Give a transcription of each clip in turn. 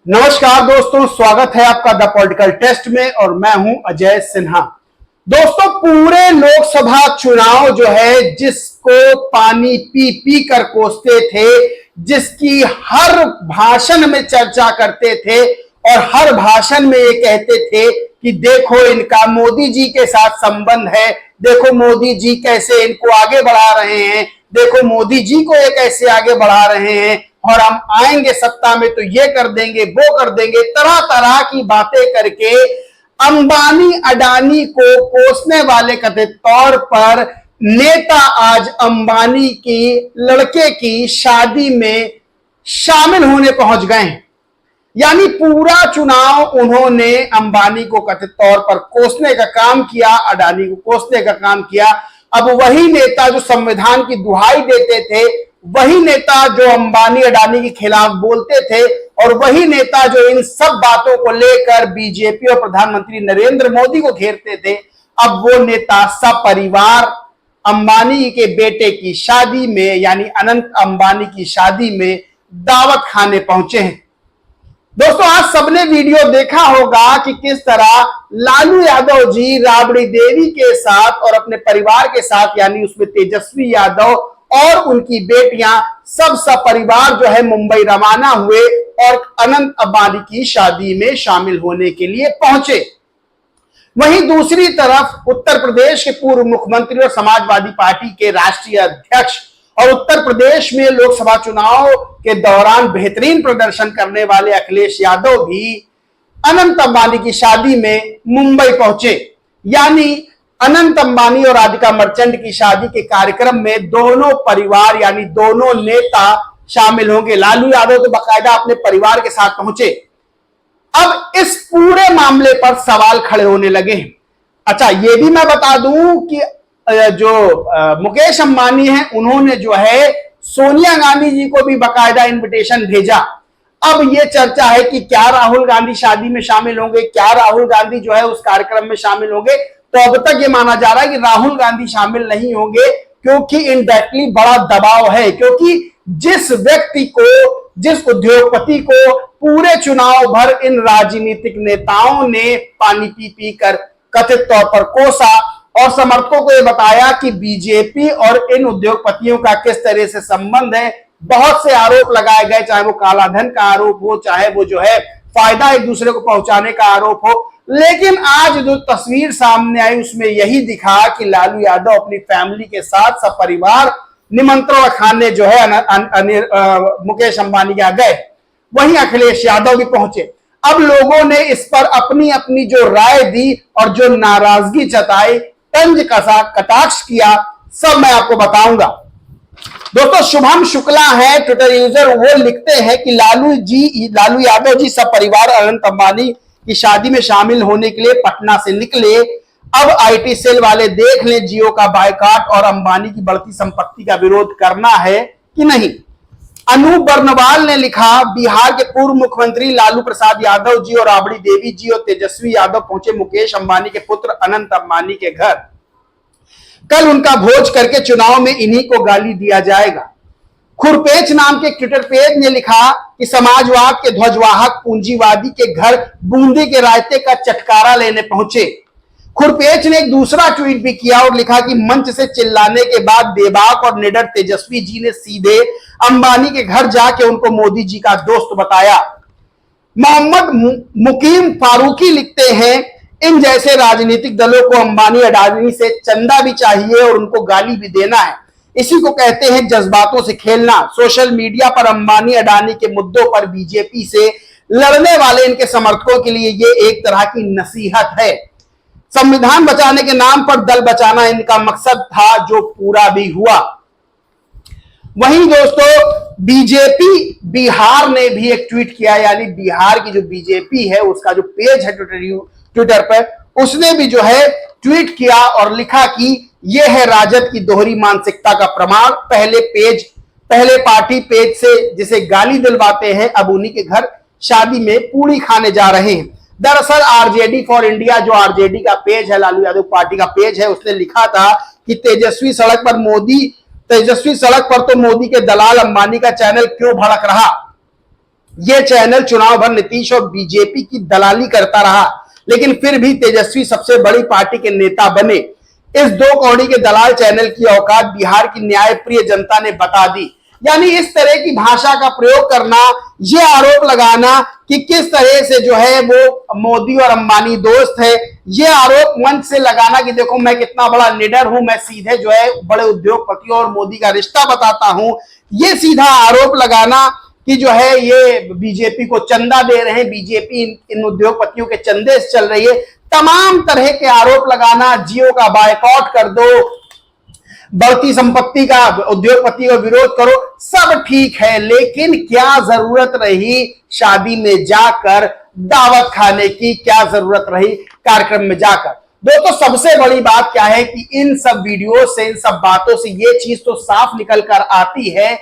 नमस्कार दोस्तों, स्वागत है आपका द पॉलिटिकल टेस्ट में और मैं हूं अजय सिन्हा। दोस्तों, पूरे लोकसभा चुनाव जो है जिसको पानी पी पी कर कोसते थे, जिसकी हर भाषण में चर्चा करते थे और हर भाषण में ये कहते थे कि देखो इनका मोदी जी के साथ संबंध है, देखो मोदी जी कैसे इनको आगे बढ़ा रहे हैं, देखो मोदी जी को ये कैसे आगे बढ़ा रहे हैं और हम आएंगे सत्ता में तो ये कर देंगे वो कर देंगे, तरह तरह की बातें करके अंबानी अडानी को कोसने वाले कथित तौर पर नेता आज अंबानी की लड़के की शादी में शामिल होने पहुंच गए हैं। यानी पूरा चुनाव उन्होंने अंबानी को कथित तौर पर कोसने का काम किया, अडानी को कोसने का काम किया। अब वही नेता जो संविधान की दुहाई देते थे, वही नेता जो अंबानी अडानी के खिलाफ बोलते थे और वही नेता जो इन सब बातों को लेकर बीजेपी और प्रधानमंत्री नरेंद्र मोदी को घेरते थे, अब वो नेता सपरिवार अंबानी के बेटे की शादी में यानी अनंत अंबानी की शादी में दावत खाने पहुंचे हैं। दोस्तों, आज सबने वीडियो देखा होगा कि किस तरह लालू यादव जी राबड़ी देवी के साथ और अपने परिवार के साथ यानी उसमें तेजस्वी यादव और उनकी बेटियां सब सपरिवार जो है मुंबई रवाना हुए और अनंत अंबानी की शादी में शामिल होने के लिए पहुंचे। वहीं दूसरी तरफ उत्तर प्रदेश के पूर्व मुख्यमंत्री और समाजवादी पार्टी के राष्ट्रीय अध्यक्ष और उत्तर प्रदेश में लोकसभा चुनाव के दौरान बेहतरीन प्रदर्शन करने वाले अखिलेश यादव भी अनंत अंबानी की शादी में मुंबई पहुंचे। यानी अनंत अंबानी और राधिका मर्चेंट की शादी के कार्यक्रम में दोनों परिवार यानी दोनों नेता शामिल होंगे। लालू यादव तो बाकायदा अपने परिवार के साथ पहुंचे। अब इस पूरे मामले पर सवाल खड़े होने लगे हैं। अच्छा, ये भी मैं बता दूं कि जो मुकेश अंबानी हैं उन्होंने जो है सोनिया गांधी जी को भी बाकायदा इनविटेशन भेजा। अब ये चर्चा है कि क्या राहुल गांधी शादी में शामिल होंगे, क्या राहुल गांधी जो है उस कार्यक्रम में शामिल होंगे। तो अब तक ये माना जा रहा है कि राहुल गांधी शामिल नहीं होंगे क्योंकि इनडायरेक्टली बड़ा दबाव है, क्योंकि जिस व्यक्ति को, जिस उद्योगपति को पूरे चुनाव भर इन राजनीतिक नेताओं ने पानी पी पी कर कथित तौर पर कोसा और समर्थकों को यह बताया कि बीजेपी और इन उद्योगपतियों का किस तरह से संबंध है, बहुत से आरोप लगाए गए, चाहे वो कालाधन का आरोप हो, चाहे वो जो है फायदा एक दूसरे को पहुंचाने का आरोप हो। लेकिन आज जो तस्वीर सामने आई उसमें यही दिखा कि लालू यादव अपनी फैमिली के साथ सपरिवार निमंत्रण खाने जो है मुकेश अंबानी के गए। वहीं अखिलेश यादव भी पहुंचे। अब लोगों ने इस पर अपनी अपनी जो राय दी और जो नाराजगी जताई, तंज कसा, कटाक्ष किया, सब मैं आपको बताऊंगा। दोस्तों, शुभम शुक्ला है ट्विटर यूजर, वो लिखते हैं कि लालू यादव जी सपरिवार अनंत अंबानी की शादी में शामिल होने के लिए पटना से निकले। अब आईटी सेल वाले देख लें जियो का बायकॉट और अंबानी की बढ़ती संपत्ति का विरोध करना है कि नहीं। अनूप बर्नवाल ने लिखा, बिहार के पूर्व मुख्यमंत्री लालू प्रसाद यादव जी और राबड़ी देवी जी और तेजस्वी यादव पहुंचे मुकेश अंबानी के पुत्र अनंत अंबानी के घर। कल उनका भोज करके चुनाव में इन्हीं को गाली दिया जाएगा। खुरपेच नाम के ट्विटर पेज ने लिखा कि समाजवाद के ध्वजवाहक पूंजीवादी के घर बूंदी के रायते का चटकारा लेने पहुंचे। खुरपेच ने एक दूसरा ट्वीट भी किया और लिखा कि मंच से चिल्लाने के बाद बेबाक और निडर तेजस्वी जी ने सीधे अंबानी के घर जाके उनको मोदी जी का दोस्त बताया। मोहम्मद मुकीम फारूकी लिखते हैं, इन जैसे राजनीतिक दलों को अंबानी अडानी से चंदा भी चाहिए और उनको गाली भी देना है। इसी को कहते हैं जज्बातों से खेलना। सोशल मीडिया पर अंबानी अडानी के मुद्दों पर बीजेपी से लड़ने वाले इनके समर्थकों के लिए ये एक तरह की नसीहत है। संविधान बचाने के नाम पर दल बचाना इनका मकसद था, जो पूरा भी हुआ। वहीं दोस्तों, बीजेपी बिहार ने भी एक ट्वीट किया, यानी बिहार की जो बीजेपी है उसका जो पेज है ट्विटर पर, उसने भी जो है ट्वीट किया और लिखा कि यह है राजद की दोहरी मानसिकता का प्रमाण। पहले पार्टी पेज से जिसे गाली दिलवाते हैं, अब उन्हीं के घर शादी में पूरी खाने जा रहे हैं। दरअसल आरजेडी फॉर इंडिया, जो आरजेडी का पेज है, लालू यादव पार्टी का पेज है, उसने लिखा था कि तेजस्वी सड़क पर तो मोदी के दलाल अंबानी का चैनल क्यों भड़क रहा। ये चैनल चुनाव भर नीतीश और बीजेपी की दलाली करता रहा, लेकिन फिर भी तेजस्वी सबसे बड़ी पार्टी के नेता बने। इस दो कौड़ी के दलाल चैनल की औकात बिहार की न्यायप्रिय जनता ने बता दी। यानी इस तरह की भाषा का प्रयोग करना, ये आरोप लगाना कि किस तरह से जो है वो मोदी और अंबानी दोस्त है, ये आरोप मंच से लगाना कि देखो मैं कितना बड़ा लीडर हूं, मैं सीधे जो है बड़े उद्योगपतियों और मोदी का रिश्ता बताता हूं, ये सीधा आरोप लगाना कि जो है ये बीजेपी को चंदा दे रहे हैं, बीजेपी इन उद्योगपतियों के चंदे से चल रही है, तमाम तरह के आरोप लगाना, जियो का बायकॉट कर दो, बढ़ती संपत्ति का उद्योगपति का विरोध करो, सब ठीक है, लेकिन क्या जरूरत रही शादी में जाकर दावत खाने की, क्या जरूरत रही कार्यक्रम में जाकर। दोस्तों सबसे बड़ी बात क्या है कि इन सब वीडियो से, इन सब बातों से ये चीज तो साफ निकल कर आती है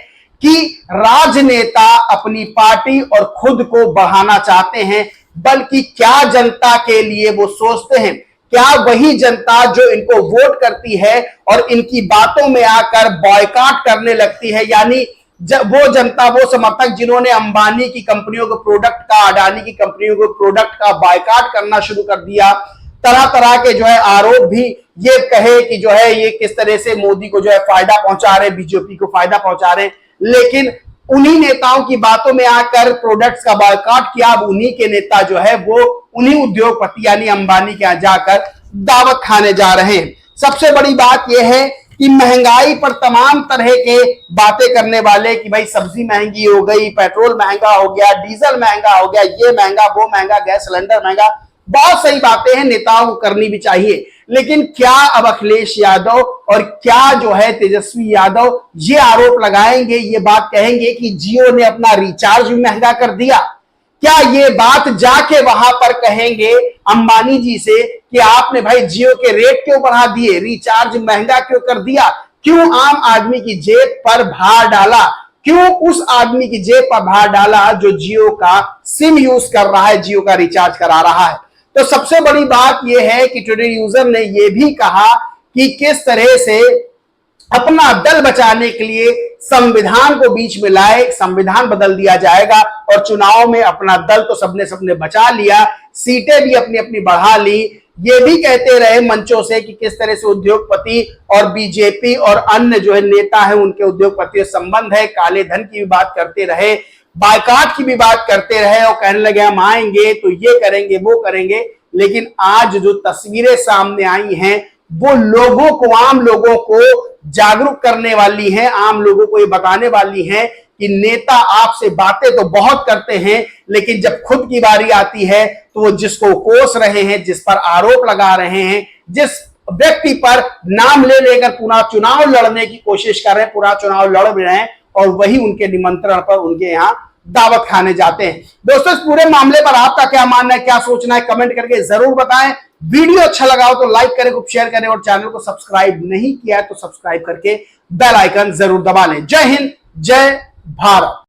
कि राजनेता अपनी पार्टी और खुद को बढ़ाना चाहते हैं, बल्कि क्या जनता के लिए वो सोचते हैं, क्या वही जनता जो इनको वोट करती है और इनकी बातों में आकर बॉयकॉट करने लगती है, यानी वो जनता, वो समर्थक जिन्होंने अंबानी की कंपनियों के प्रोडक्ट का, अडानी की कंपनियों के प्रोडक्ट का बॉयकॉट करना शुरू कर दिया, तरह तरह के जो है आरोप भी ये कहे कि जो है ये किस तरह से मोदी को जो है फायदा पहुंचा रहे, बीजेपी को फायदा पहुंचा रहे, लेकिन उन्हीं नेताओं की बातों में आकर प्रोडक्ट्स का बॉयकॉट किया। अब उन्हीं के नेता जो है वो उन्हीं उद्योगपति यानी अंबानी के यहां जाकर दावत खाने जा रहे हैं। सबसे बड़ी बात यह है कि महंगाई पर तमाम तरह के बातें करने वाले कि भाई सब्जी महंगी हो गई, पेट्रोल महंगा हो गया, डीजल महंगा हो गया, ये महंगा वो महंगा, गैस सिलेंडर महंगा, बहुत सही बातें हैं, नेताओं को करनी भी चाहिए, लेकिन क्या अब अखिलेश यादव और क्या जो है तेजस्वी यादव ये आरोप लगाएंगे, ये बात कहेंगे कि जियो ने अपना रिचार्ज भी महंगा कर दिया? क्या ये बात जाके वहां पर कहेंगे अंबानी जी से कि आपने भाई जियो के रेट क्यों बढ़ा दिए, रिचार्ज महंगा क्यों कर दिया, क्यों आम आदमी की जेब पर भार डाला, क्यों उस आदमी की जेब पर भार डाला जो जियो का सिम यूज कर रहा है, जियो का रिचार्ज करा रहा है? तो सबसे बड़ी बात यह है कि टुडे यूजर ने यह भी कहा कि किस तरह से अपना दल बचाने के लिए संविधान को बीच में लाए, संविधान बदल दिया जाएगा और चुनाव में अपना दल तो सबने बचा लिया, सीटें भी अपनी अपनी बढ़ा ली। ये भी कहते रहे मंचों से कि किस तरह से उद्योगपति और बीजेपी और अन्य जो है नेता है उनके उद्योगपति संबंध है, काले धन की भी बात करते रहे, बायकॉट की भी बात करते रहे और कहने लगे हम आएंगे तो ये करेंगे वो करेंगे। लेकिन आज जो तस्वीरें सामने आई हैं वो लोगों को, आम लोगों को जागरूक करने वाली हैं, आम लोगों को ये बताने वाली हैं कि नेता आपसे बातें तो बहुत करते हैं, लेकिन जब खुद की बारी आती है तो वो जिसको कोस रहे हैं, जिस पर आरोप लगा रहे हैं, जिस व्यक्ति पर नाम ले लेकर पूरा चुनाव लड़ने की कोशिश कर रहे हैं, पूरा चुनाव लड़ भी रहे हैं और वही उनके निमंत्रण पर उनके यहाँ दावत खाने जाते हैं। दोस्तों इस पूरे मामले पर आपका क्या मानना है, क्या सोचना है, कमेंट करके जरूर बताएं। वीडियो अच्छा लगा हो तो लाइक करें, शेयर करें और चैनल को सब्सक्राइब नहीं किया है तो सब्सक्राइब करके बेल आइकन जरूर दबा लें। जय हिंद, जय भारत।